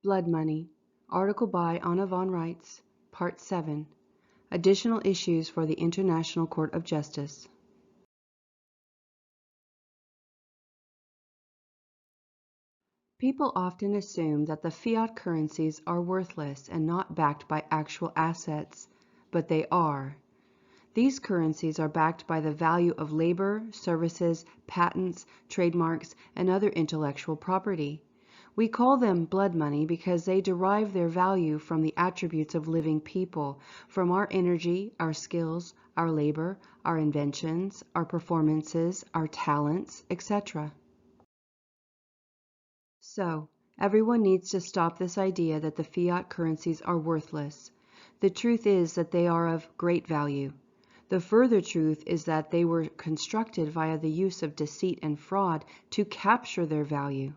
Blood Money, article by Anna von Reitz, Part 7, Additional Issues for the International Court of Justice. People often assume that the fiat currencies are worthless and not backed by actual assets, but they are. These currencies are backed by the value of labor, services, patents, trademarks, and other intellectual property. We call them blood money because they derive their value from the attributes of living people, from our energy, our skills, our labor, our inventions, our performances, our talents, etc. So, everyone needs to stop this idea that the fiat currencies are worthless. The truth is that they are of great value. The further truth is that they were constructed via the use of deceit and fraud to capture their value.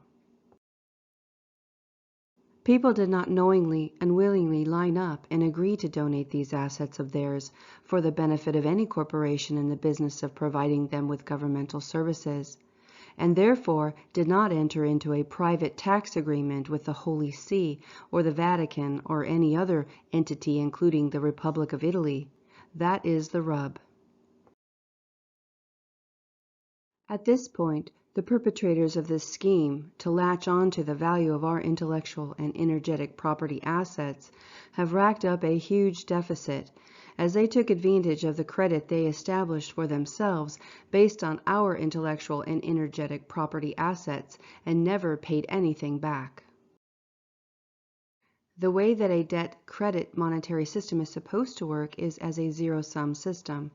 People did not knowingly and willingly line up and agree to donate these assets of theirs for the benefit of any corporation in the business of providing them with governmental services, and therefore did not enter into a private tax agreement with the Holy See or the Vatican or any other entity, including the Republic of Italy. That is the rub. At this point, the perpetrators of this scheme to latch on to the value of our intellectual and energetic property assets have racked up a huge deficit, as they took advantage of the credit they established for themselves based on our intellectual and energetic property assets and never paid anything back. The way that a debt-credit monetary system is supposed to work is as a zero-sum system.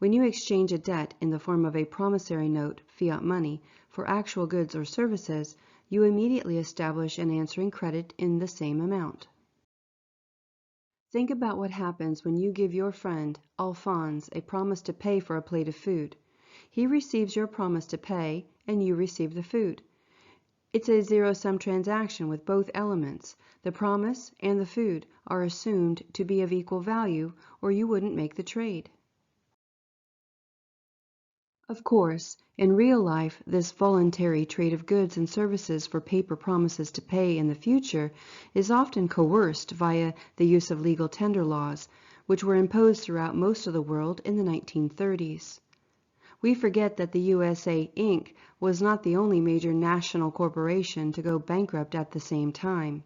When you exchange a debt in the form of a promissory note, fiat money, for actual goods or services, you immediately establish an answering credit in the same amount. Think about what happens when you give your friend, Alphonse, a promise to pay for a plate of food. He receives your promise to pay, and you receive the food. It's a zero-sum transaction with both elements. The promise and the food are assumed to be of equal value, or you wouldn't make the trade. Of course, in real life, this voluntary trade of goods and services for paper promises to pay in the future is often coerced via the use of legal tender laws, which were imposed throughout most of the world in the 1930s. We forget that the USA Inc. was not the only major national corporation to go bankrupt at the same time.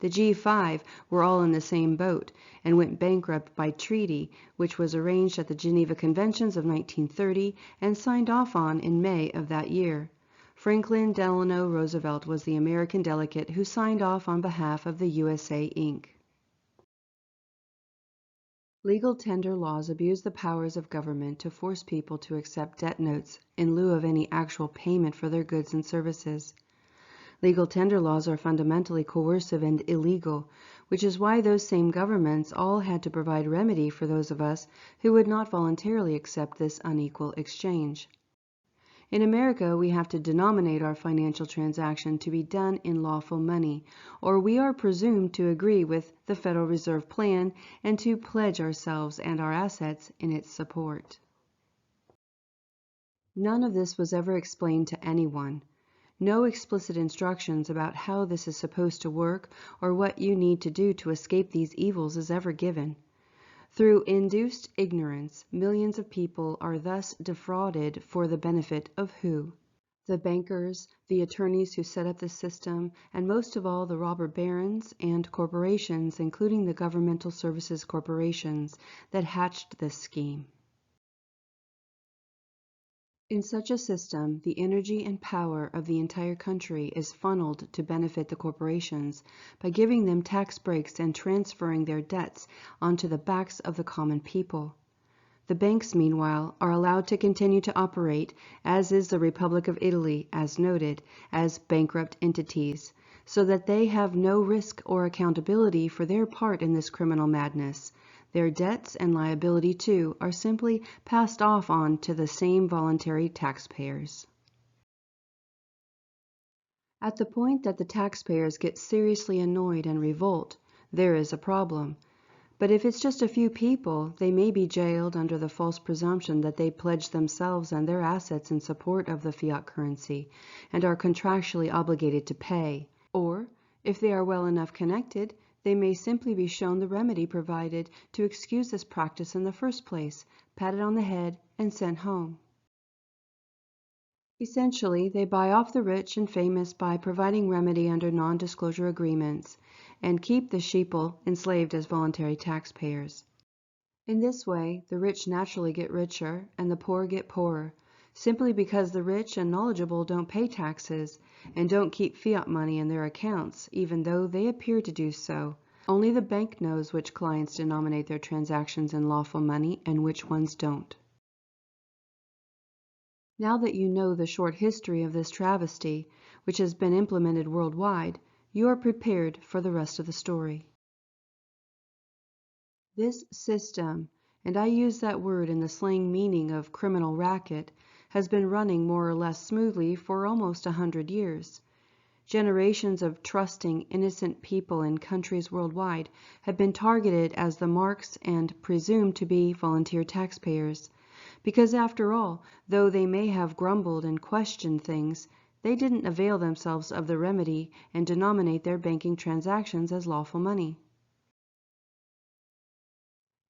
The G5 were all in the same boat and went bankrupt by treaty, which was arranged at the Geneva Conventions of 1930 and signed off on in May of that year. Franklin Delano Roosevelt was the American delegate who signed off on behalf of the USA Inc. Legal tender laws abuse the powers of government to force people to accept debt notes in lieu of any actual payment for their goods and services. Legal tender laws are fundamentally coercive and illegal, which is why those same governments all had to provide remedy for those of us who would not voluntarily accept this unequal exchange. In America, we have to denominate our financial transaction to be done in lawful money, or we are presumed to agree with the Federal Reserve Plan and to pledge ourselves and our assets in its support. None of this was ever explained to anyone. No explicit instructions about how this is supposed to work or what you need to do to escape these evils is ever given. Through induced ignorance, millions of people are thus defrauded for the benefit of who? The bankers, the attorneys who set up the system, and most of all the robber barons and corporations, including the governmental services corporations that hatched this scheme. In such a system, the energy and power of the entire country is funneled to benefit the corporations by giving them tax breaks and transferring their debts onto the backs of the common people. The banks, meanwhile, are allowed to continue to operate, as is the Republic of Italy, as noted, as bankrupt entities, so that they have no risk or accountability for their part in this criminal madness. Their debts and liability, too, are simply passed off on to the same voluntary taxpayers. At the point that the taxpayers get seriously annoyed and revolt, there is a problem. But if it's just a few people, they may be jailed under the false presumption that they pledged themselves and their assets in support of the fiat currency and are contractually obligated to pay. Or If they are well enough connected, they may simply be shown the remedy provided to excuse this practice in the first place, patted on the head, and sent home. Essentially, they buy off the rich and famous by providing remedy under non-disclosure agreements, and keep the sheeple enslaved as voluntary taxpayers. In this way, the rich naturally get richer and the poor get poorer, simply because the rich and knowledgeable don't pay taxes and don't keep fiat money in their accounts, even though they appear to do so. Only the bank knows which clients denominate their transactions in lawful money and which ones don't. Now that you know the short history of this travesty, which has been implemented worldwide, you are prepared for the rest of the story. This system, and I use that word in the slang meaning of criminal racket, has been running more or less smoothly for almost 100 years. Generations of trusting, innocent people in countries worldwide have been targeted as the marks and presumed to be volunteer taxpayers. Because after all, though they may have grumbled and questioned things, they didn't avail themselves of the remedy and denominate their banking transactions as lawful money.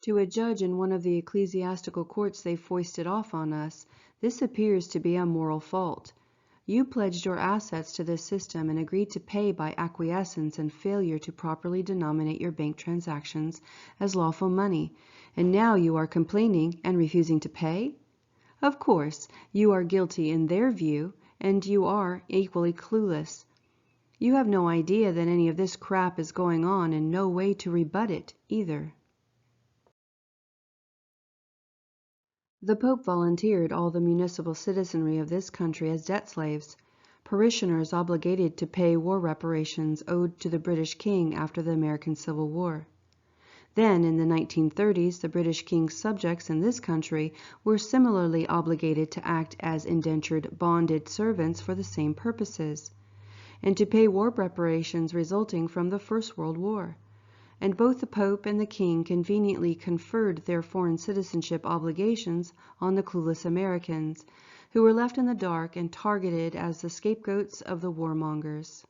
To a judge in one of the ecclesiastical courts they foisted off on us, this appears to be a moral fault. You pledged your assets to this system and agreed to pay by acquiescence and failure to properly denominate your bank transactions as lawful money, and now you are complaining and refusing to pay? Of course, you are guilty in their view, and you are equally clueless. You have no idea that any of this crap is going on and no way to rebut it, either. The Pope volunteered all the municipal citizenry of this country as debt slaves, parishioners obligated to pay war reparations owed to the British King after the American Civil War. Then, in the 1930s, the British King's subjects in this country were similarly obligated to act as indentured bonded servants for the same purposes, and to pay war reparations resulting from the First World War. And both the Pope and the King conveniently conferred their foreign citizenship obligations on the clueless Americans, who were left in the dark and targeted as the scapegoats of the warmongers.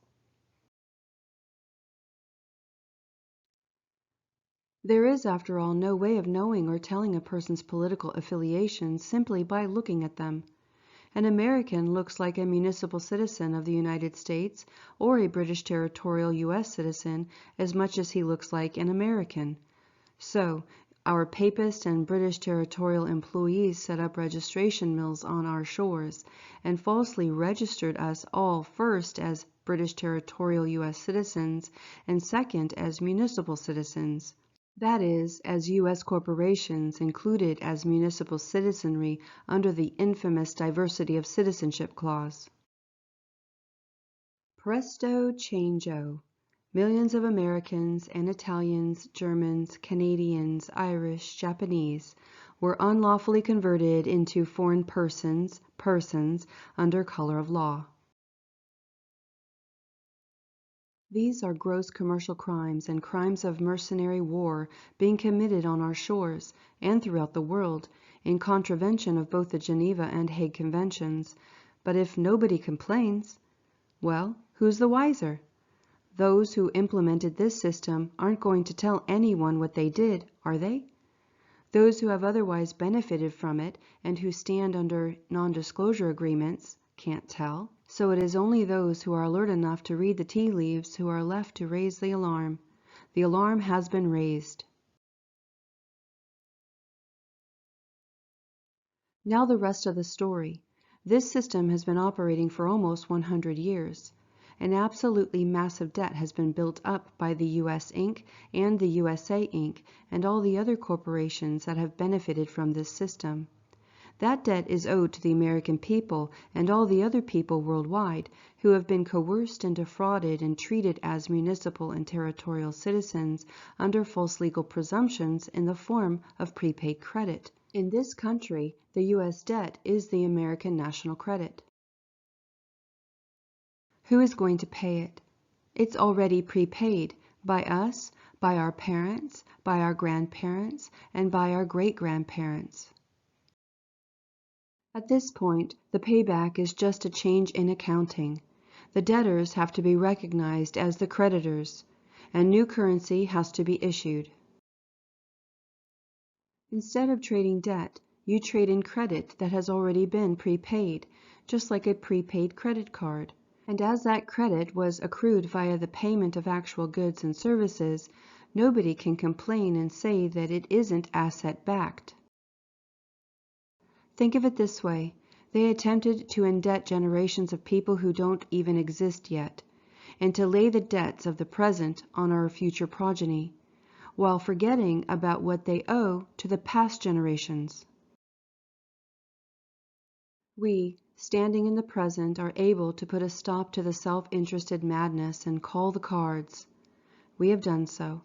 There is, after all, no way of knowing or telling a person's political affiliations simply by looking at them. An American looks like a municipal citizen of the United States or a British territorial U.S. citizen as much as he looks like an American. So, our Papist and British territorial employees set up registration mills on our shores and falsely registered us all first as British territorial U.S. citizens and second as municipal citizens. That is, as U.S. corporations included as municipal citizenry under the infamous Diversity of Citizenship Clause. Presto changeo. Millions of Americans and Italians, Germans, Canadians, Irish, Japanese were unlawfully converted into foreign persons under color of law. These are gross commercial crimes and crimes of mercenary war being committed on our shores and throughout the world in contravention of both the Geneva and Hague Conventions. But if nobody complains, well, who's the wiser? Those who implemented this system aren't going to tell anyone what they did, are they? Those who have otherwise benefited from it and who stand under non-disclosure agreements can't tell. So it is only those who are alert enough to read the tea leaves who are left to raise the alarm. The alarm has been raised. Now the rest of the story. This system has been operating for almost 100 years. An absolutely massive debt has been built up by the US Inc. and the USA Inc. and all the other corporations that have benefited from this system. That debt is owed to the American people and all the other people worldwide who have been coerced and defrauded and treated as municipal and territorial citizens under false legal presumptions in the form of prepaid credit. In this country, the U.S. debt is the American national credit. Who is going to pay it? It's already prepaid by us, by our parents, by our grandparents, and by our great-grandparents. At this point, the payback is just a change in accounting. The debtors have to be recognized as the creditors, and new currency has to be issued. Instead of trading debt, you trade in credit that has already been prepaid, just like a prepaid credit card. And as that credit was accrued via the payment of actual goods and services, nobody can complain and say that it isn't asset-backed. Think of it this way. They attempted to indebt generations of people who don't even exist yet, and to lay the debts of the present on our future progeny, while forgetting about what they owe to the past generations. We, standing in the present, are able to put a stop to the self-interested madness and call the cards. We have done so.